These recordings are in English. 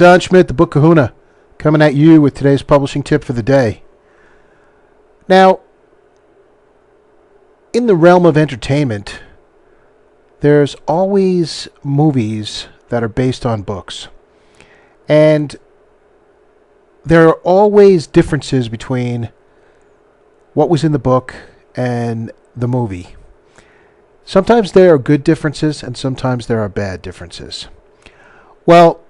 Don Schmidt, the book Kahuna, coming at you with today's publishing tip for the day. Now, in the realm of entertainment, there's always movies that are based on books. And there are always differences between what was in the book and the movie. Sometimes there are good differences and sometimes there are bad differences. Well,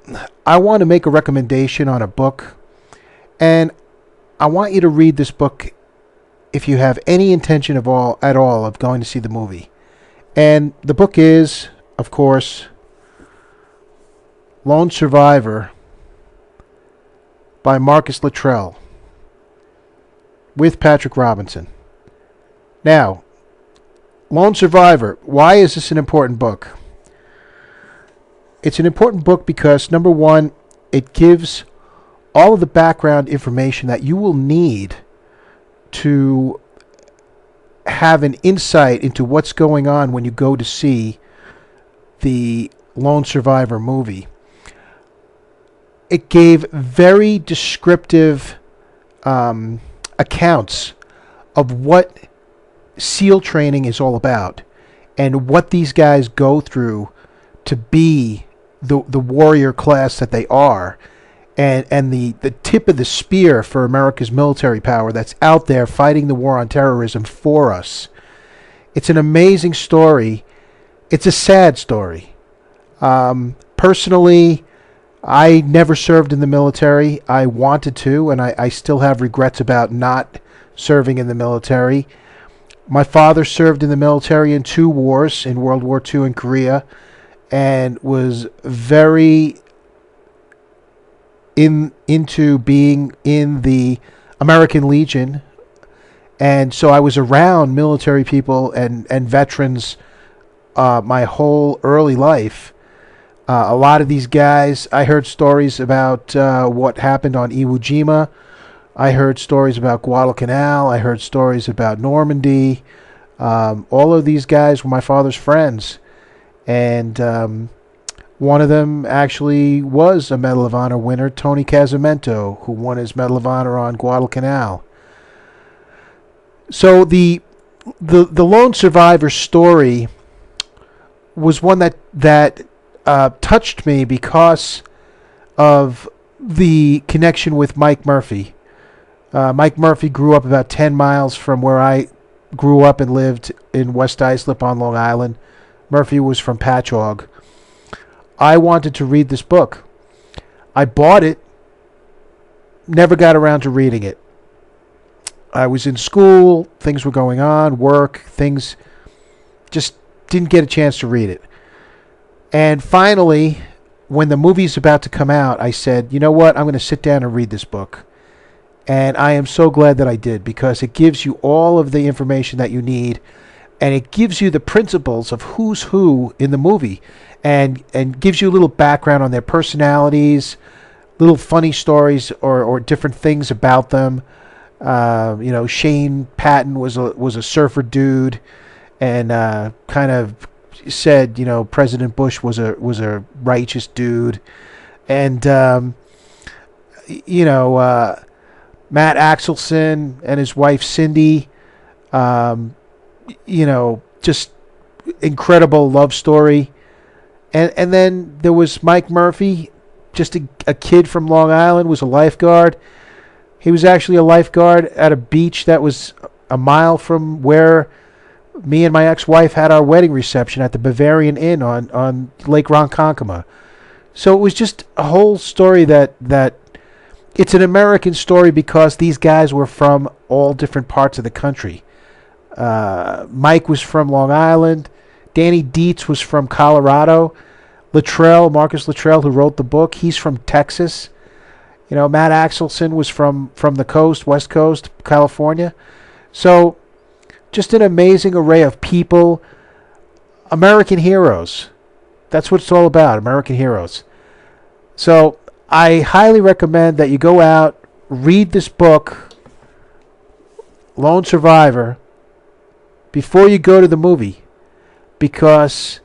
I want to make a recommendation on a book, and I want you to read this book if you have any intention at all of going to see the movie. And the book is, of course, Lone Survivor by Marcus Luttrell with Patrick Robinson. Now, Lone Survivor, why is this an important book? It's an important book because, number one, it gives all of the background information that you will need to have an insight into what's going on when you go to see the Lone Survivor movie. It gave very descriptive accounts of what SEAL training is all about and what these guys go through to be the warrior class that they are, and the tip of the spear for America's military power that's out there fighting the war on terrorism for us. It's an amazing story. It's a sad story. Personally, I never served in the military. I wanted to, and I still have regrets about not serving in the military. My father served in the military in 2 wars, in World War II and Korea, and was very into being in the American Legion. And so I was around military people and veterans my whole early life. A lot of these guys, I heard stories about what happened on Iwo Jima. I heard stories about Guadalcanal. I heard stories about Normandy. All of these guys were my father's friends. And one of them actually was a Medal of Honor winner, Tony Casamento, who won his Medal of Honor on Guadalcanal. So the Lone Survivor story was one that touched me because of the connection with Mike Murphy. Mike Murphy grew up about 10 miles from where I grew up and lived in West Islip on Long Island. Murphy was from Patchogue. I wanted to read this book. I bought it, never got around to reading it. I was in school, things were going on, work, things, just didn't get a chance to read it. And finally, when the movie's about to come out, I said, you know what, I'm going to sit down and read this book. And I am so glad that I did, because it gives you all of the information that you need, and it gives you the principles of who's who in the movie, and gives you a little background on their personalities, little funny stories or different things about them. Shane Patton was a surfer dude, and kind of said, President Bush was a righteous dude, and Matt Axelson and his wife Cindy, just incredible love story. And then there was Mike Murphy, just a kid from Long Island, was a lifeguard. He was actually a lifeguard at a beach that was a mile from where me and my ex-wife had our wedding reception at the Bavarian Inn on Lake Ronkonkoma. So it was just a whole story that it's an American story because these guys were from all different parts of the country. Mike was from Long Island. Danny Dietz was from Colorado. Marcus Luttrell, who wrote the book, he's from Texas. Matt Axelson was from the coast, West Coast, California. So just an amazing array of people. American heroes. That's what it's all about, American heroes. So I highly recommend that you go out, read this book, Lone Survivor, before you go to the movie, because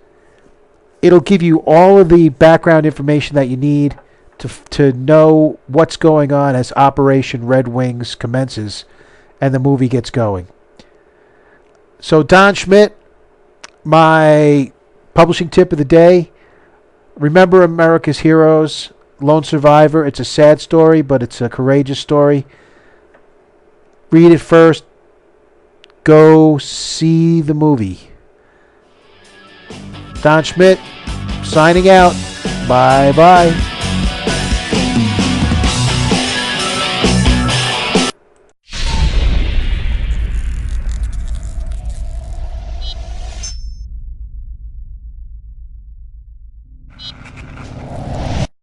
it'll give you all of the background information that you need to know what's going on as Operation Red Wings commences and the movie gets going. So Don Schmidt, my publishing tip of the day, remember America's Heroes, Lone Survivor. It's a sad story, but it's a courageous story. Read it first. Go see the movie. Don Schmidt, signing out. Bye-bye.